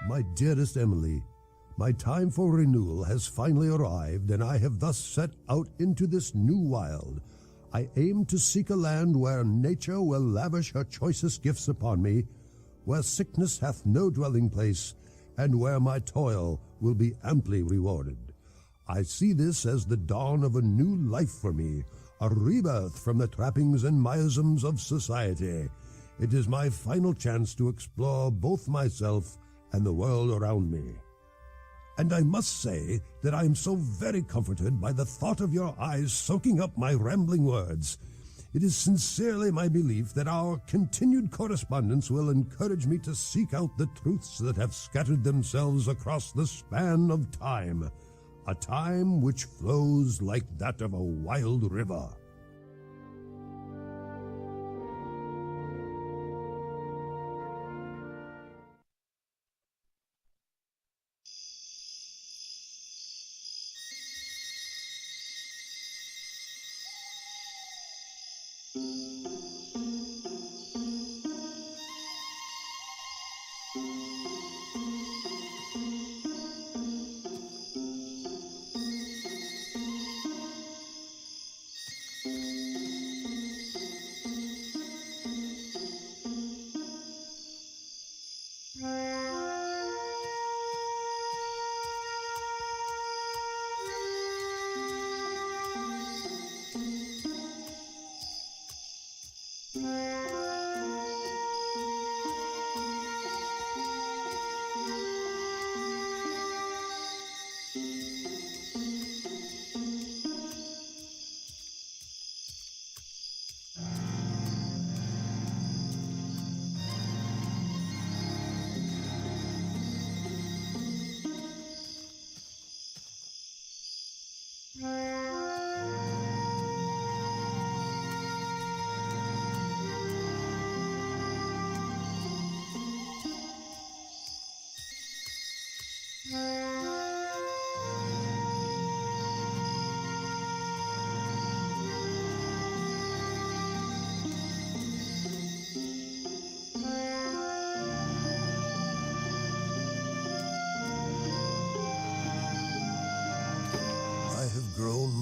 My dearest Emily, my time for renewal has finally arrived, and I have thus set out into this new wild. I aim to seek a land where nature will lavish her choicest gifts upon me, where sickness hath no dwelling place, and where my toil will be amply rewarded. I see this as the dawn of a new life for me, a rebirth from the trappings and miasms of society. It is my final chance to explore both myself and the world around me. And I must say that I am so very comforted by the thought of your eyes soaking up my rambling words. It is sincerely my belief that our continued correspondence will encourage me to seek out the truths that have scattered themselves across the span of time, a time which flows like that of a wild river.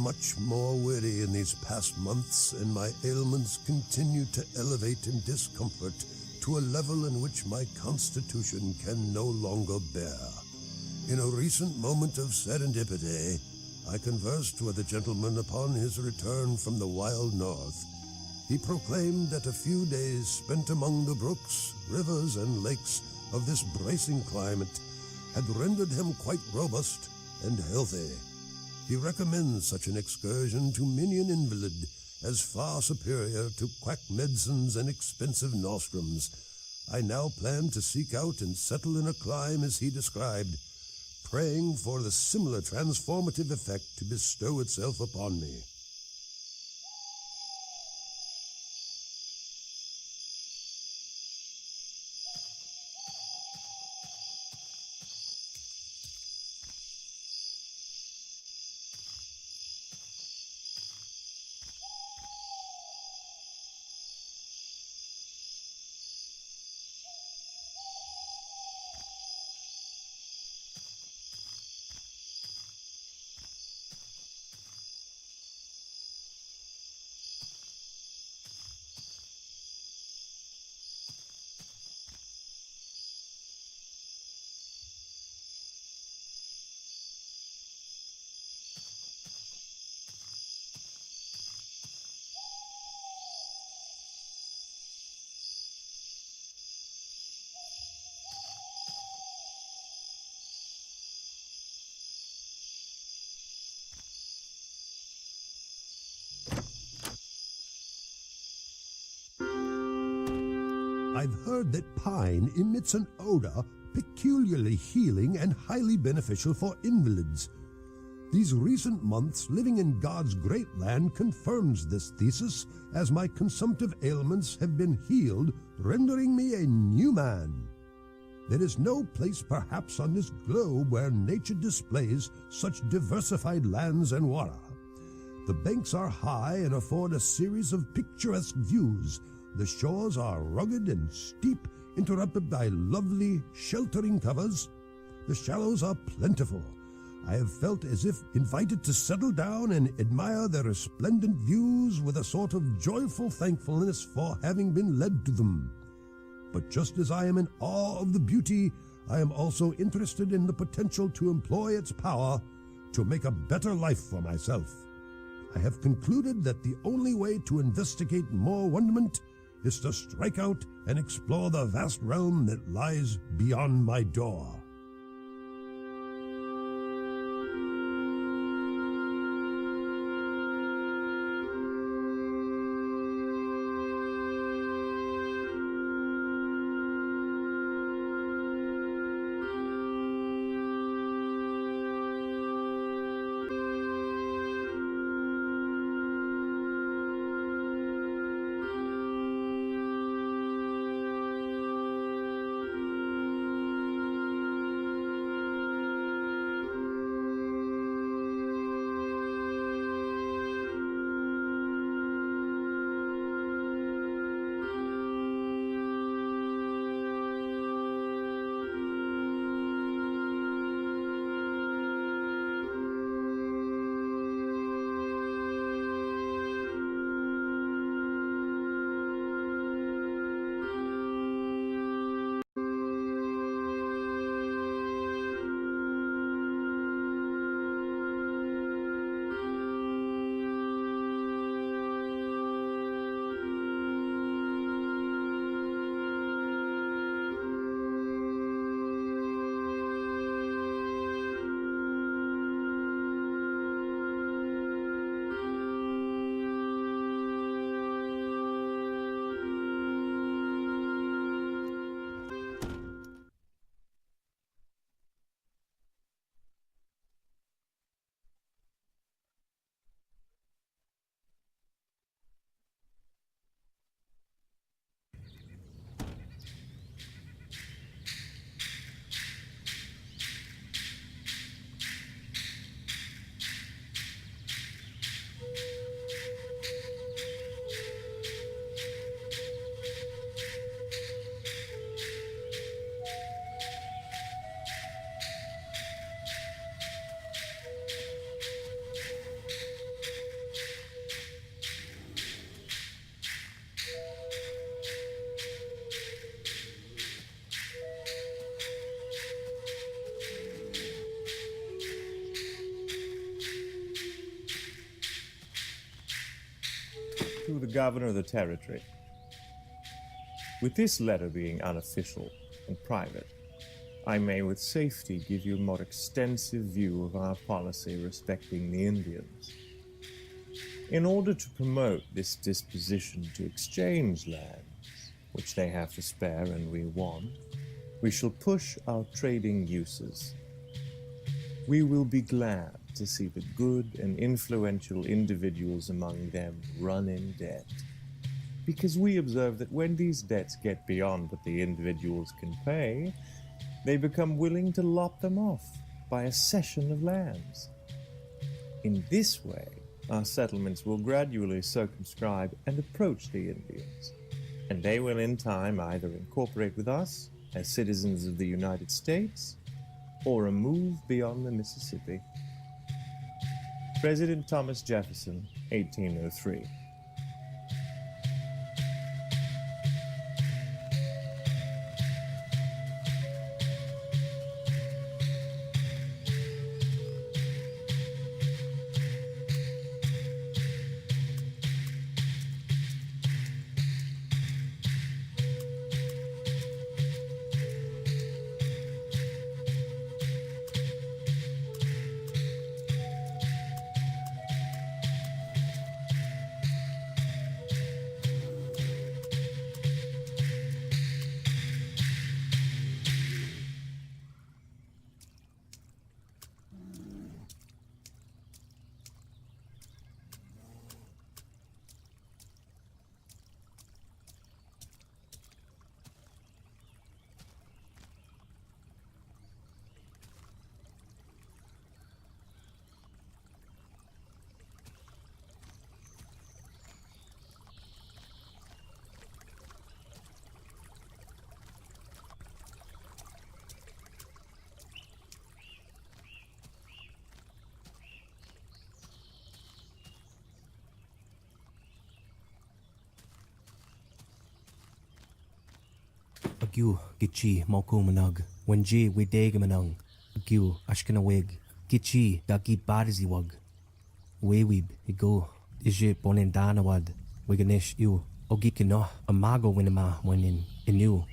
Much more weary in these past months, and my ailments continue to elevate in discomfort to a level in which my constitution can no longer bear. In a recent moment of serendipity, I conversed with a gentleman upon his return from the wild north. He proclaimed that a few days spent among the brooks, rivers, and lakes of this bracing climate had rendered him quite robust and healthy. He recommends such an excursion to many an invalid as far superior to quack medicines and expensive nostrums. I now plan to seek out and settle in a clime as he described, praying for the similar transformative effect to bestow itself upon me. I've heard that pine emits an odor peculiarly healing and highly beneficial for invalids. These recent months living in God's great land confirms this thesis, as my consumptive ailments have been healed, rendering me a new man. There is no place perhaps on this globe where nature displays such diversified lands and water. The banks are high and afford a series of picturesque views. The shores are rugged and steep, interrupted by lovely, sheltering covers. The shallows are plentiful. I have felt as if invited to settle down and admire their resplendent views with a sort of joyful thankfulness for having been led to them. But just as I am in awe of the beauty, I am also interested in the potential to employ its power to make a better life for myself. I have concluded that the only way to investigate more wonderment is to strike out and explore the vast realm that lies beyond my door. To the governor of the territory. With this letter being unofficial and private, I may with safety give you a more extensive view of our policy respecting the Indians. In order to promote this disposition to exchange lands, which they have to spare and we want, we shall push our trading uses. We will be glad to see the good and influential individuals among them run in debt, because we observe that when these debts get beyond what the individuals can pay, they become willing to lop them off by a cession of lands. In this way, our settlements will gradually circumscribe and approach the Indians, and they will in time either incorporate with us as citizens of the United States or move beyond the Mississippi. President Thomas Jefferson, 1803. Giu, Gichi, Moku Manug, Wenji, Wedegamanung, Giu, Ashkanawig, Gichi, Dagi Barziwug, Wewib, Igo, Ije Bonendanawad, Wiganish, Ew, Ogikino, Amago Winama, Wenin, Inu,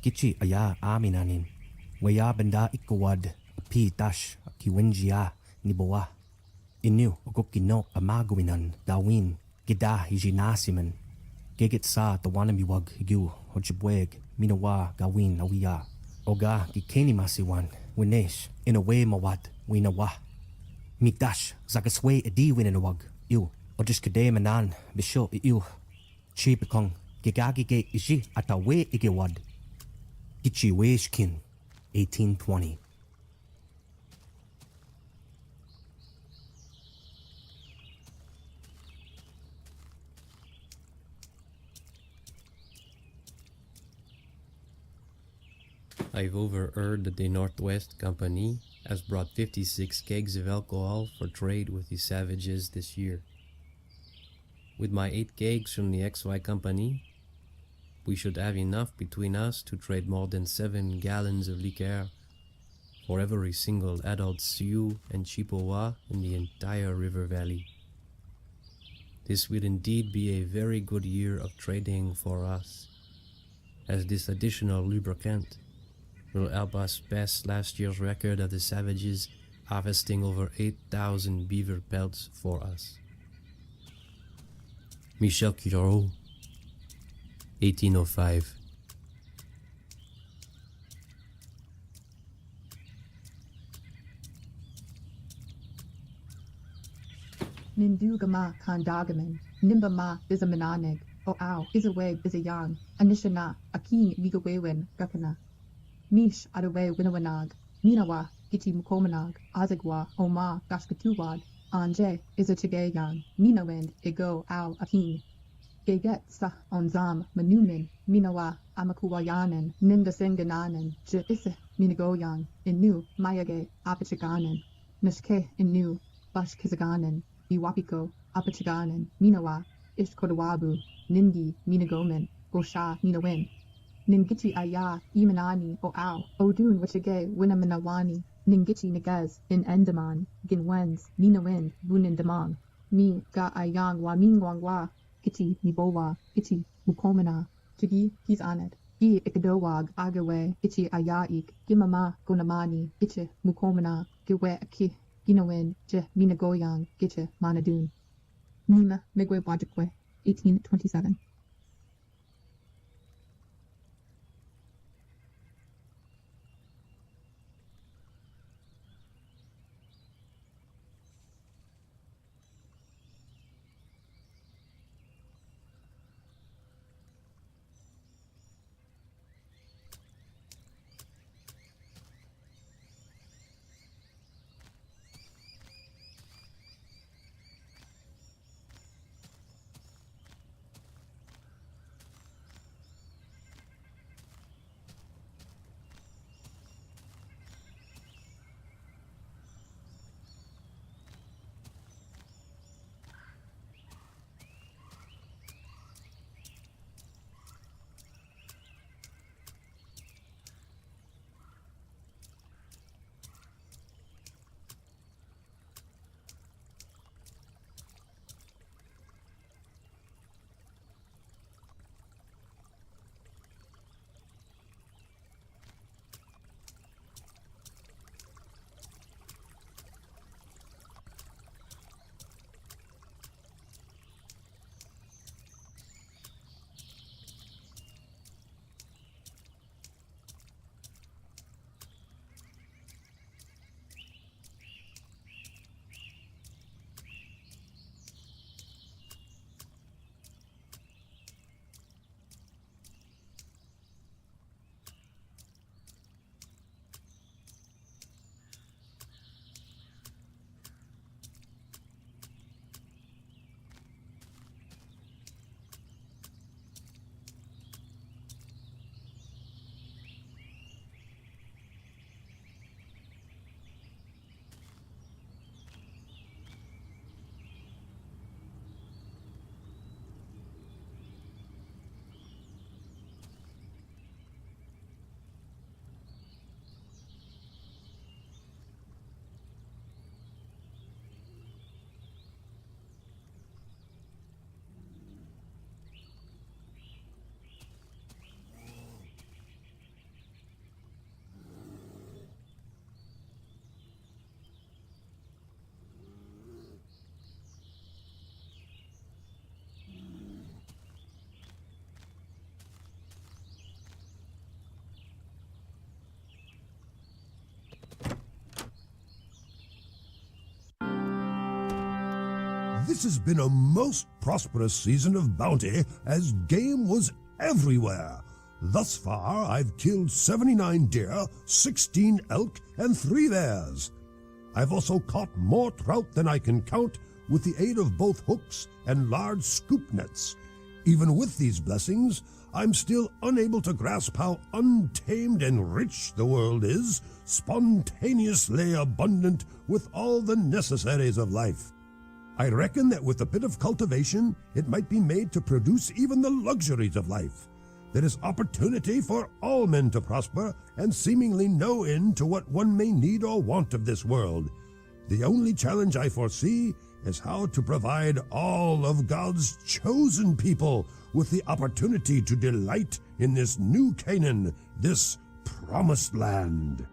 Gichi, Aya, Aminanin, Waya Benda Ikawad, P Dash, Kiwenjia, Niboa, Inu, Ogokino, Amagowinan, Dawin, Gida, Hijinasiman, Gegit Sa, the Wanamiwug, Higu, Ojibweg, Minawa, Gawin, Awiya, Oga, Gikeni Masiwan, Winesh, in a way Mawad, Winawa, Mikdash, Zagaswe, Edi Winawag, Ew, Ojiskade Manan, Bisho, Ew, Chipikong, Gigagige Iji, Atawe Igewad, Gichi Weishkin, 1820. I've overheard that the Northwest Company has brought 56 kegs of alcohol for trade with the savages this year. With my 8 kegs from the XY Company, we should have enough between us to trade more than 7 gallons of liquor for every single adult Sioux and Chippewa in the entire river valley. This will indeed be a very good year of trading for us, as this additional lubricant will help us pass last year's record of the savages harvesting over 8,000 beaver pelts for us. Michel Curot, 1805. Nindugama Kandagaman, Nimbama Bizamananeg, O Ow, Izaway Bizayang, Anishana, Akin Migawaywin, Gakana. Mish Adaway Winawanag, Minawa, Gichi Mukomanag, Azagwa, Oma, Gashkatuwad, Anje, Izachagayang, Minawind, Ego, Ow, Akin. Geget Sa Onzam, Manumin, Minawa, Amakuwayanan, Nindasengananan, Je Isse, Minagoyang, Inu, Mayage, Apachaganan, Nishke, Inu, Bashkizaganan, Iwapiko, Apachaganan, Minawa, Ishkodawabu, Ningi, Minagoman, Gosha, Minawin. Ningichi Aya, Imanani, O Ow, Odun Wachage, Winamanawani, Ningichi Nagaz, in Endaman, Ginwens, Ninawind, Bunindamang, Mi, Ga Ayang Wa Mingwangwa, Gichi, Nibowa, Gichi, Mukomana, Chigi, he's on it. Gi Ikadowag, Agawe, Gichi Ayaik, Gimama, Gonamani, Gichi, Mukomana, Giwe Aki, Ginawin, Je, Minagoyang, Gichi, Manadun. Nima, Migwe Wajikwe, 1827. This has been a most prosperous season of bounty, as game was everywhere. Thus far, I've killed 79 deer, 16 elk, and 3 bears. I've also caught more trout than I can count with the aid of both hooks and large scoop nets. Even with these blessings, I'm still unable to grasp how untamed and rich the world is, spontaneously abundant with all the necessaries of life. I reckon that with a bit of cultivation, it might be made to produce even the luxuries of life. There is opportunity for all men to prosper, and seemingly no end to what one may need or want of this world. The only challenge I foresee is how to provide all of God's chosen people with the opportunity to delight in this new Canaan, this promised land.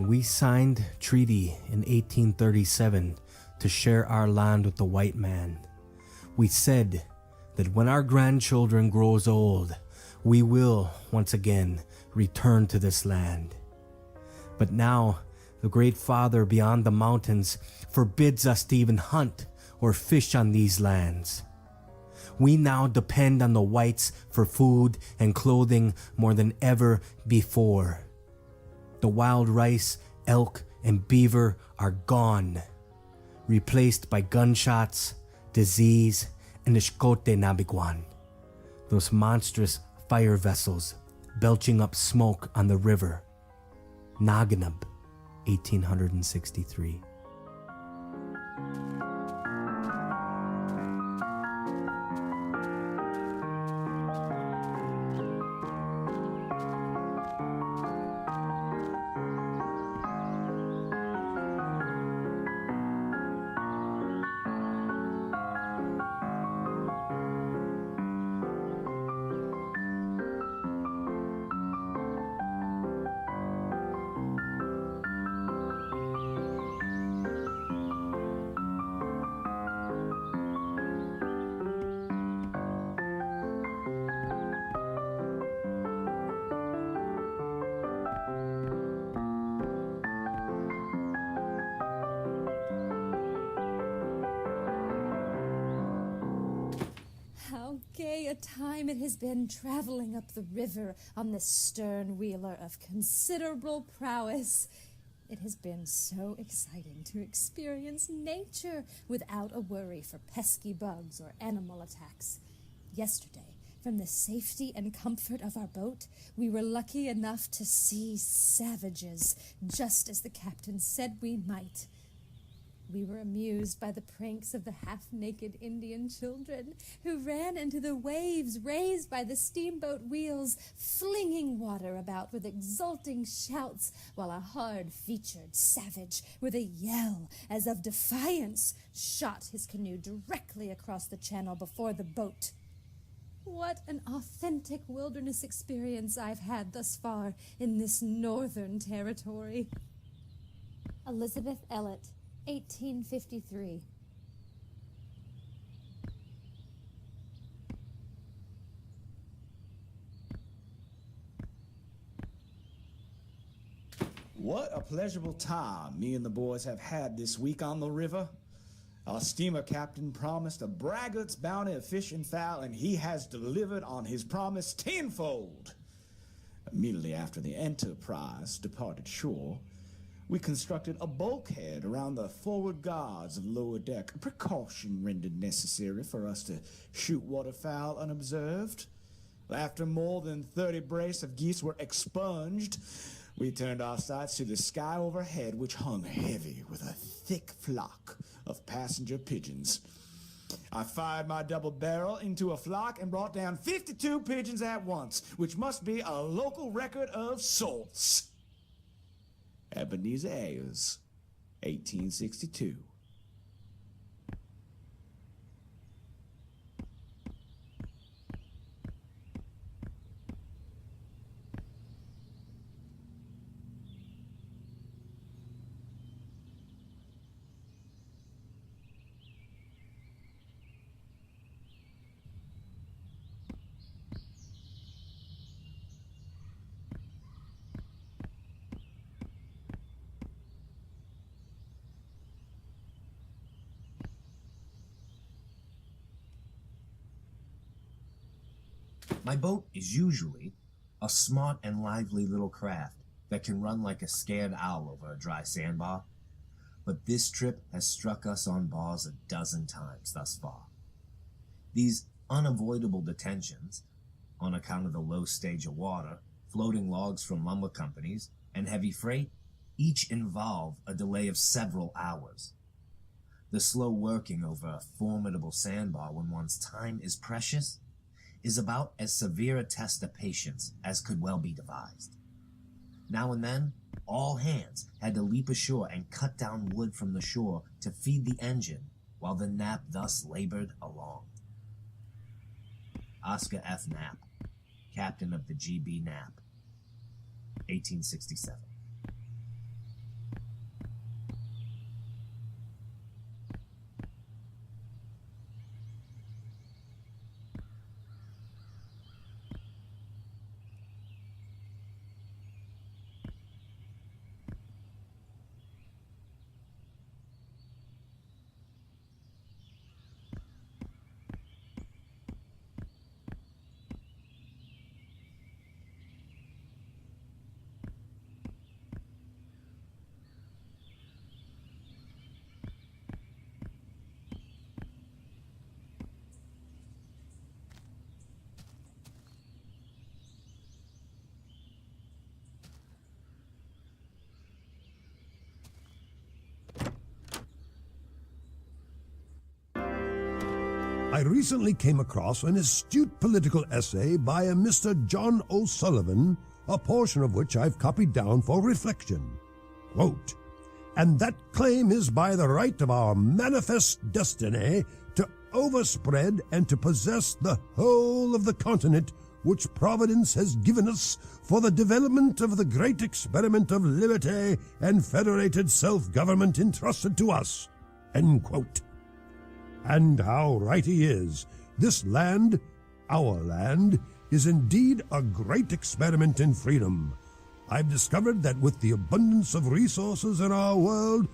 We signed treaty in 1837 to share our land with the white man. We said that when our grandchildren grows old, we will once again return to this land. But now the great Father beyond the mountains forbids us to even hunt or fish on these lands. We now depend on the whites for food and clothing more than ever before. The wild rice, elk, and beaver are gone, replaced by gunshots, disease, and Ishkote Nabiguan, those monstrous fire vessels belching up smoke on the river. Naganab, 1863. a time it has been traveling up the river on this stern wheeler of considerable prowess. It has been so exciting to experience nature without a worry for pesky bugs or animal attacks. Yesterday, from the safety and comfort of our boat, we were lucky enough to see savages, just as the captain said we might. We were amused by the pranks of the half-naked Indian children who ran into the waves raised by the steamboat wheels, flinging water about with exulting shouts, while a hard-featured savage, with a yell as of defiance, shot his canoe directly across the channel before the boat. What an authentic wilderness experience I've had thus far in this northern territory. Elizabeth Ellett, 1853. What a pleasurable time me and the boys have had this week on the river. Our steamer captain promised a braggart's bounty of fish and fowl, and he has delivered on his promise tenfold. Immediately after the Enterprise departed shore, we constructed a bulkhead around the forward guards of the lower deck, a precaution rendered necessary for us to shoot waterfowl unobserved. After more than 30 brace of geese were expunged, we turned our sights to the sky overhead, which hung heavy with a thick flock of passenger pigeons. I fired my double barrel into a flock and brought down 52 pigeons at once, which must be a local record of sorts. Ebenezer Ayers, 1862. My boat is usually a smart and lively little craft that can run like a scared owl over a dry sandbar, but this trip has struck us on bars a dozen times thus far. These unavoidable detentions, on account of the low stage of water, floating logs from lumber companies, and heavy freight, each involve a delay of several hours. The slow working over a formidable sandbar when one's time is precious is about as severe a test of patience as could well be devised. Now and then, all hands had to leap ashore and cut down wood from the shore to feed the engine while the Knapp thus labored along. Oscar F. Knapp, captain of the G.B. Knapp, 1867. I recently came across an astute political essay by a Mr. John O'Sullivan, a portion of which I've copied down for reflection. Quote, "And that claim is by the right of our manifest destiny to overspread and to possess the whole of the continent which Providence has given us for the development of the great experiment of liberty and federated self-government entrusted to us." End quote. And how right he is. This land, our land, is indeed a great experiment in freedom. I've discovered that with the abundance of resources in our world,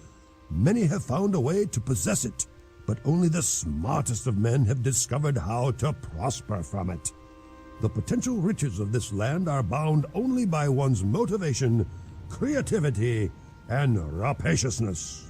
many have found a way to possess it, but only the smartest of men have discovered how to prosper from it. The potential riches of this land are bound only by one's motivation, creativity, and rapaciousness.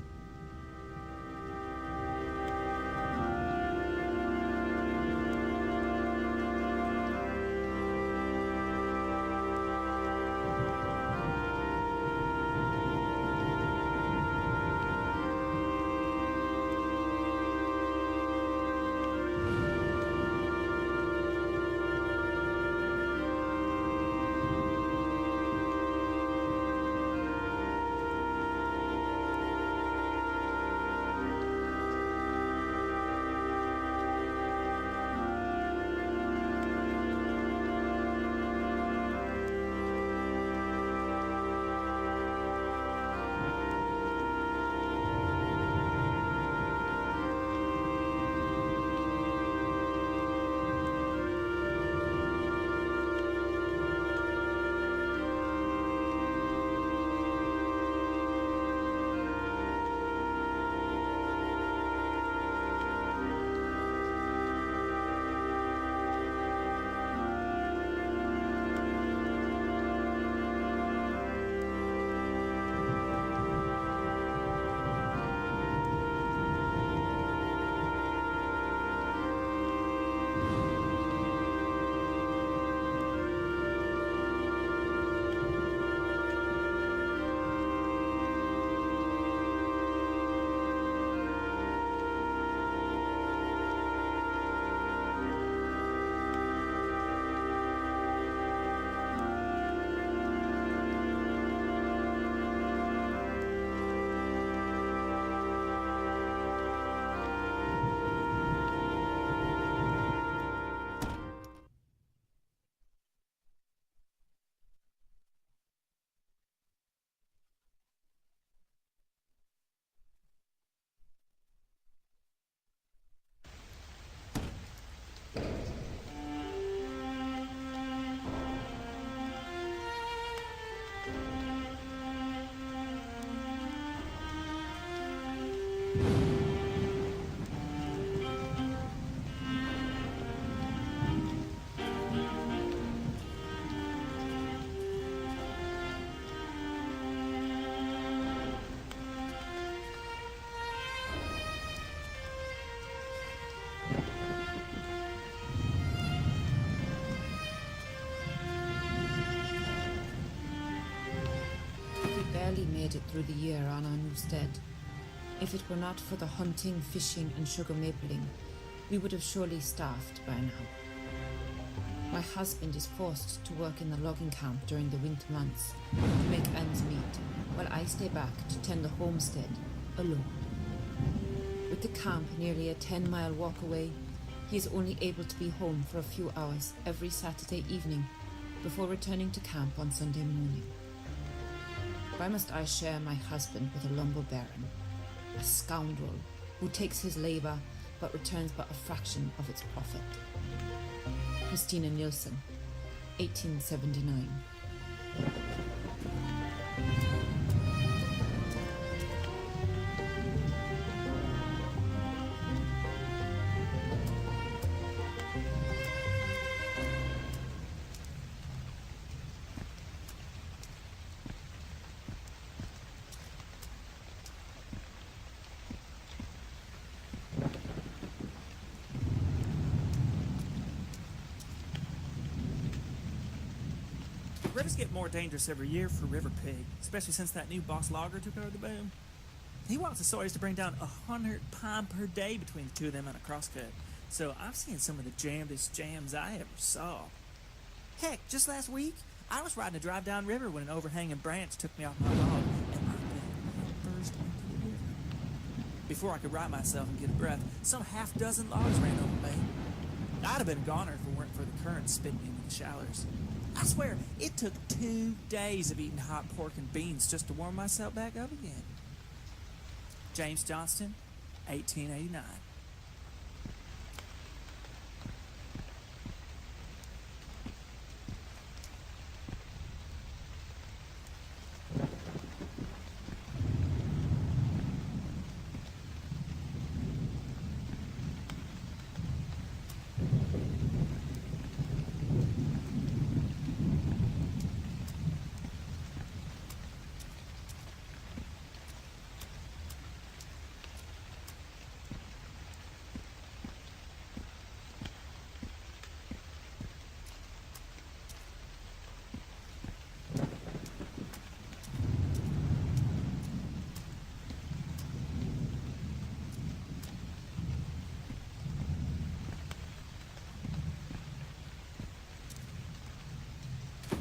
Barely made it through the year on our new stead. If it were not for the hunting, fishing, and sugar mapling, we would have surely starved by now. My husband is forced to work in the logging camp during the winter months to make ends meet, while I stay back to tend the homestead alone. With the camp nearly a 10-mile walk away, he is only able to be home for a few hours every Saturday evening before returning to camp on Sunday morning. Why must I share my husband with a lumber baron, a scoundrel who takes his labor but returns but a fraction of its profit? Christina Nielsen, 1879. Rivers get more dangerous every year for River Pig, especially since that new boss logger took over the boom. He wants the sawyers to bring down 100 pound per day between the two of them on a crosscut. So I've seen some of the jamdest jams I ever saw. Heck, just last week, I was riding a drive down river when an overhanging branch took me off my log, and my bed burst into the river. Before I could right myself and get a breath, some half-dozen logs ran over me. I'd have been a goner if it weren't for the current spitting into the showers. I swear, it took 2 days of eating hot pork and beans just to warm myself back up again. James Johnston, 1889.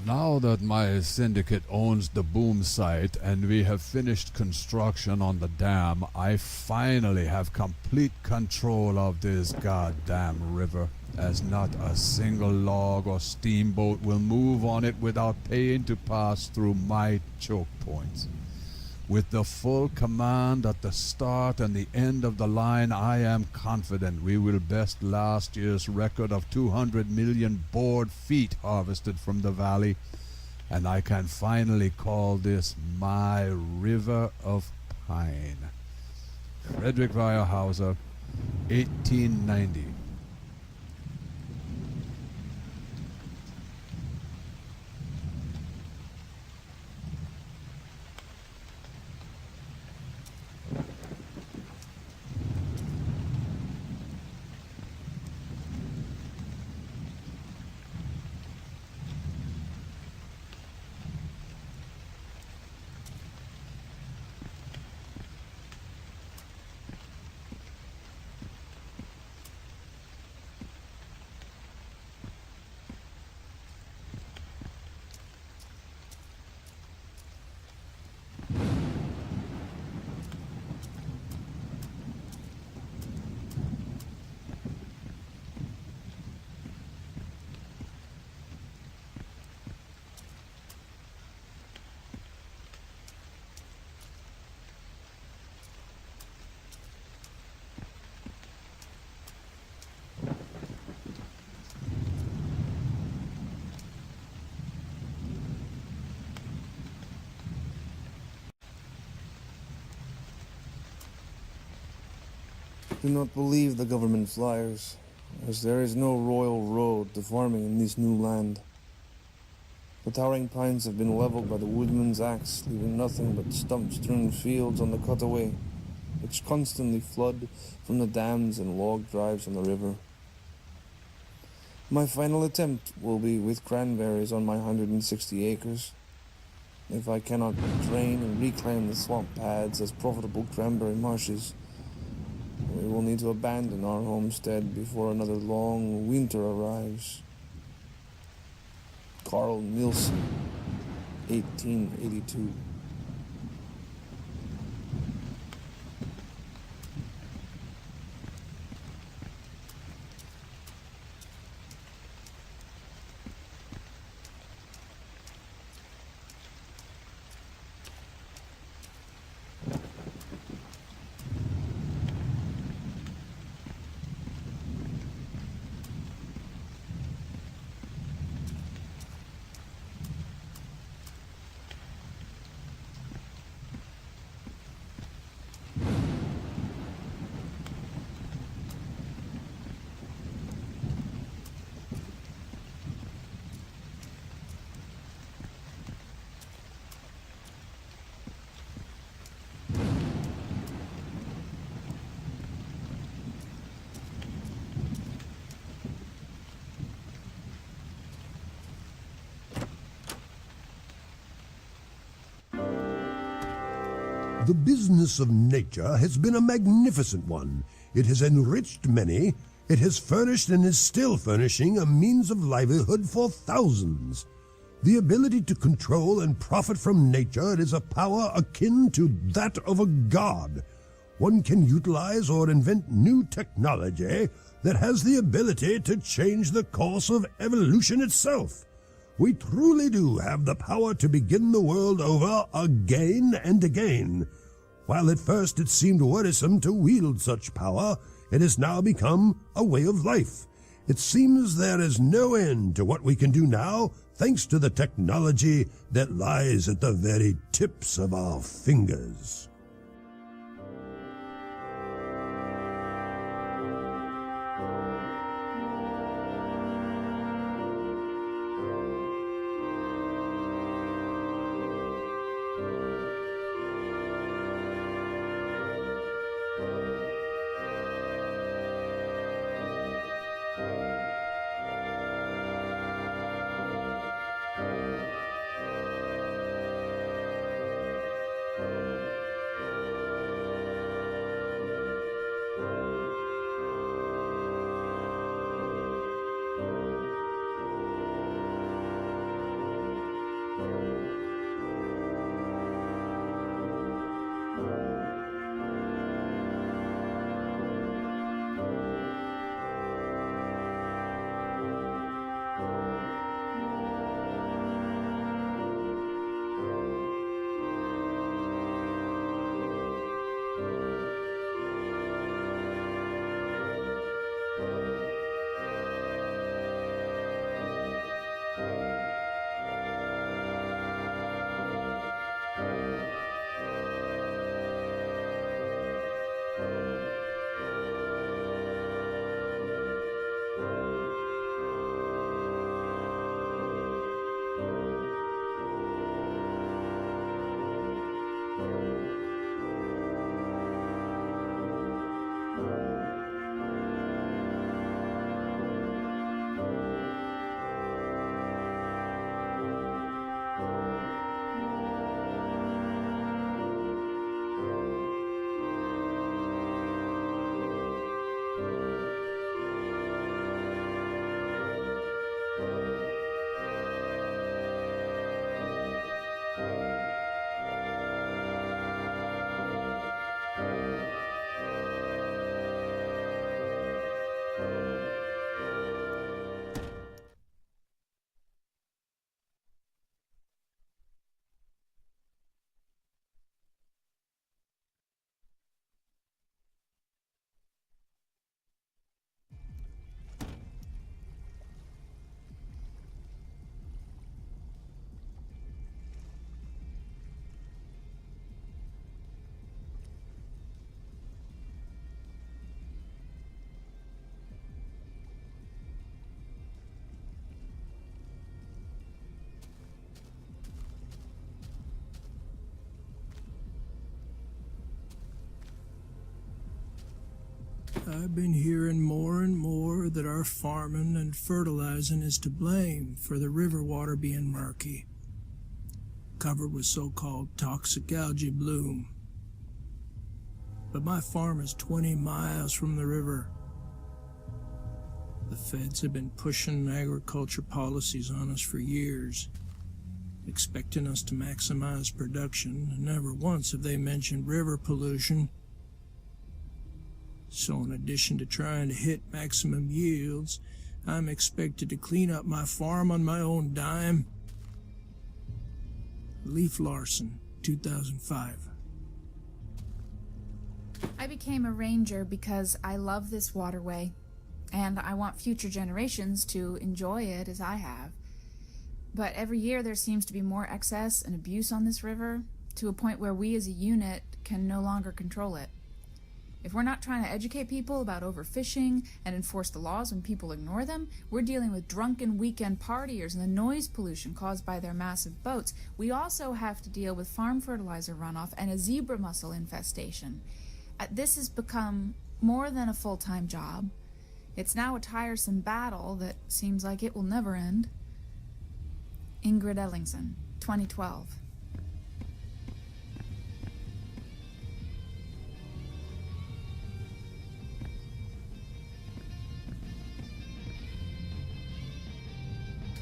Now that my syndicate owns the boom site and we have finished construction on the dam, I finally have complete control of this goddamn river, as not a single log or steamboat will move on it without paying to pass through my choke points. With the full command at the start and the end of the line, I am confident we will best last year's record of 200 million board feet harvested from the valley, and I can finally call this my River of Pine. Frederick Weyerhaeuser, 1890. Do not believe the government flyers, as there is no royal road to farming in this new land. The towering pines have been leveled by the woodman's axe, leaving nothing but stump-strewn fields on the cutaway, which constantly flood from the dams and log drives on the river. My final attempt will be with cranberries on my 160 acres. If I cannot drain and reclaim the swamp pads as profitable cranberry marshes, we will need to abandon our homestead before another long winter arrives. Carl Nielsen, 1882. The business of nature has been a magnificent one. It has enriched many. It has furnished and is still furnishing a means of livelihood for thousands. The ability to control and profit from nature is a power akin to that of a god. One can utilize or invent new technology that has the ability to change the course of evolution itself. We truly do have the power to begin the world over again and again. While at first it seemed worrisome to wield such power, it has now become a way of life. It seems there is no end to what we can do now, thanks to the technology that lies at the very tips of our fingers. I've been hearing more and more that our farming and fertilizing is to blame for the river water being murky, covered with so-called toxic algae bloom. But my farm is 20 miles from the river. The feds have been pushing agriculture policies on us for years, expecting us to maximize production, and never once have they mentioned river pollution. So in addition to trying to hit maximum yields, I'm expected to clean up my farm on my own dime. Leaf Larson, 2005. I became a ranger because I love this waterway, and I want future generations to enjoy it as I have. But every year there seems to be more excess and abuse on this river, to a point where we as a unit can no longer control it. If we're not trying to educate people about overfishing and enforce the laws when people ignore them, we're dealing with drunken weekend partiers and the noise pollution caused by their massive boats. We also have to deal with farm fertilizer runoff and a zebra mussel infestation. This has become more than a full-time job. It's now a tiresome battle that seems like it will never end. Ingrid Ellingson, 2012.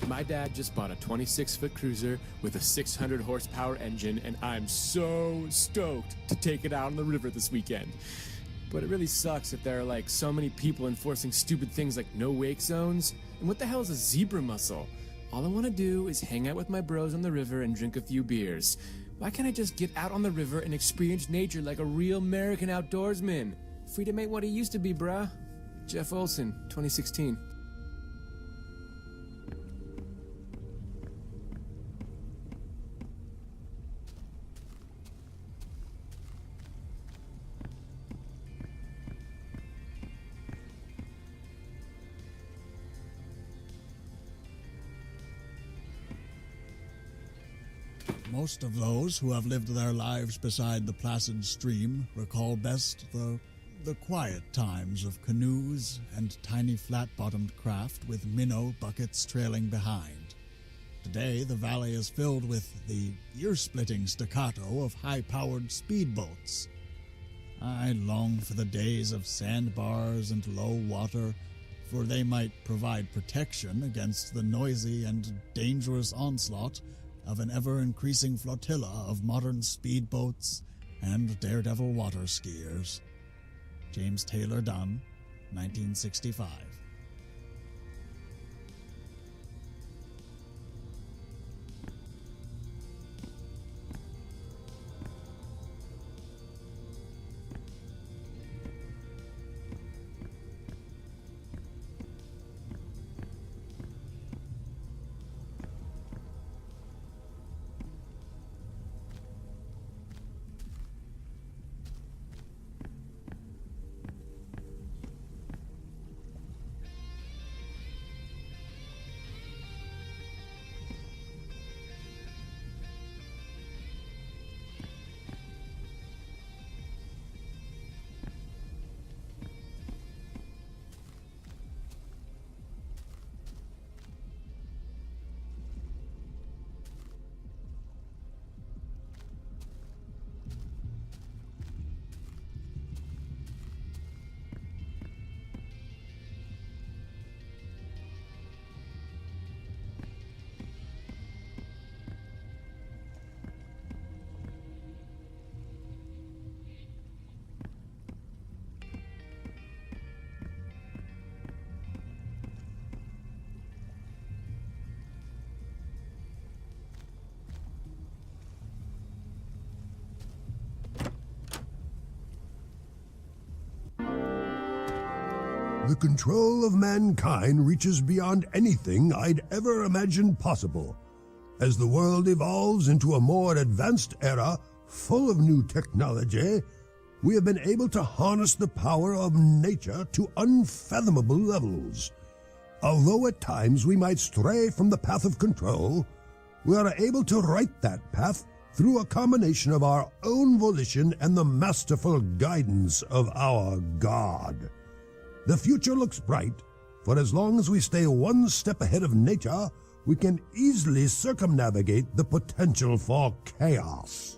My dad just bought a 26-foot cruiser with a 600 horsepower engine, and I'm so stoked to take it out on the river this weekend. But it really sucks that there are like so many people enforcing stupid things like no wake zones. And what the hell is a zebra mussel? All I want to do is hang out with my bros on the river and drink a few beers. Why can't I just get out on the river and experience nature like a real American outdoorsman? Freedom ain't what it used to be, bruh. Jeff Olson, 2016. Most of those who have lived their lives beside the placid stream recall best the quiet times of canoes and tiny flat-bottomed craft with minnow buckets trailing behind. Today, the valley is filled with the ear-splitting staccato of high-powered speedboats. I long for the days of sandbars and low water, for they might provide protection against the noisy and dangerous onslaught of an ever-increasing flotilla of modern speedboats and daredevil water skiers. James Taylor Dunn, 1965. The control of mankind reaches beyond anything I'd ever imagined possible. As the world evolves into a more advanced era, full of new technology, we have been able to harness the power of nature to unfathomable levels. Although at times we might stray from the path of control, we are able to right that path through a combination of our own volition and the masterful guidance of our God. The future looks bright, for as long as we stay one step ahead of nature, we can easily circumnavigate the potential for chaos.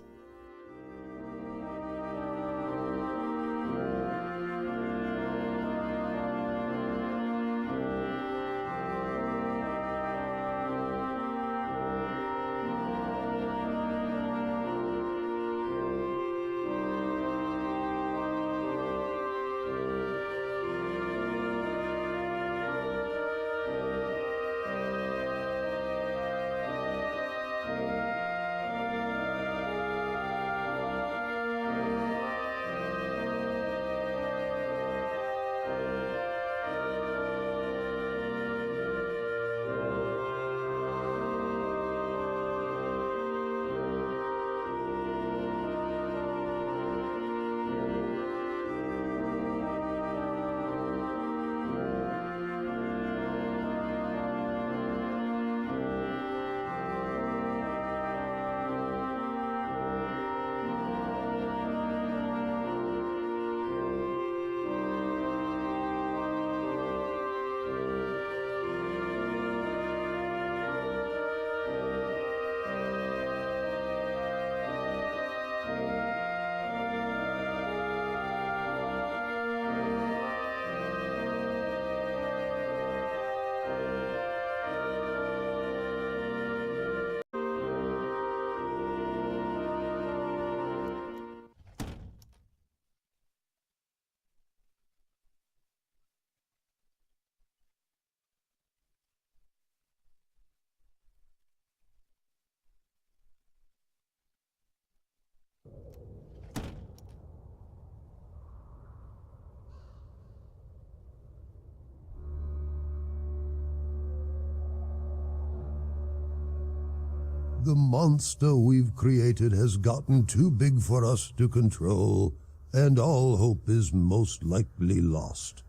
The monster we've created has gotten too big for us to control, and all hope is most likely lost.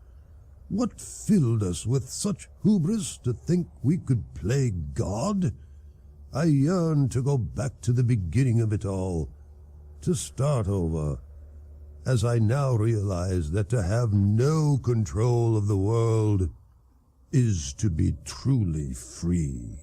What filled us with such hubris to think we could play God? I yearn to go back to the beginning of it all, to start over, as I now realize that to have no control of the world is to be truly free.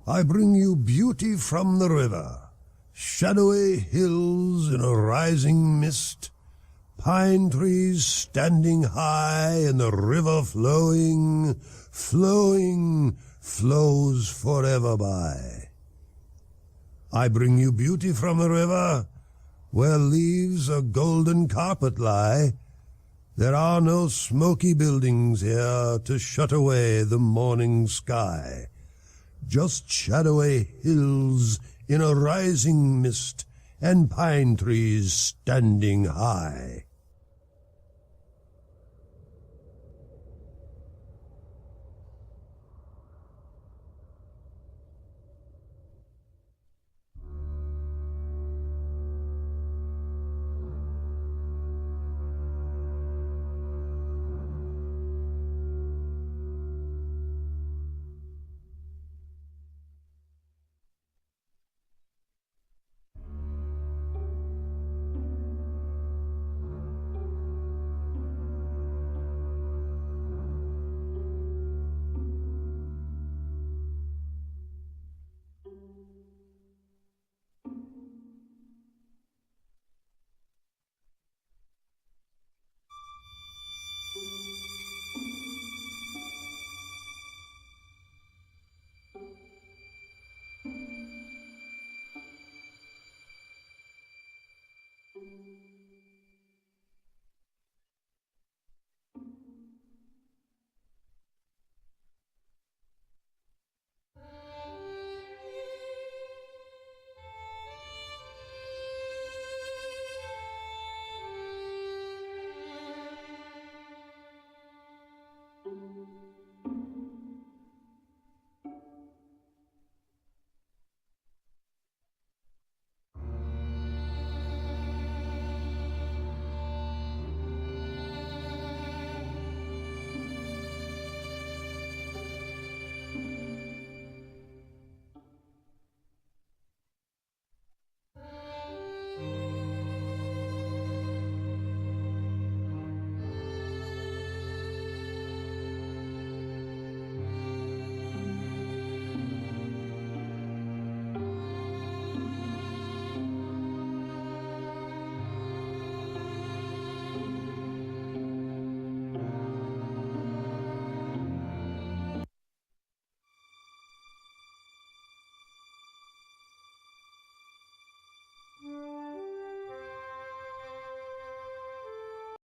I bring you beauty from the river, shadowy hills in a rising mist, pine trees standing high and the river flowing, flows forever by. I bring you beauty from the river, where leaves a golden carpet lie. There are no smoky buildings here to shut away the morning sky. Just shadowy hills in a rising mist, and pine trees standing high.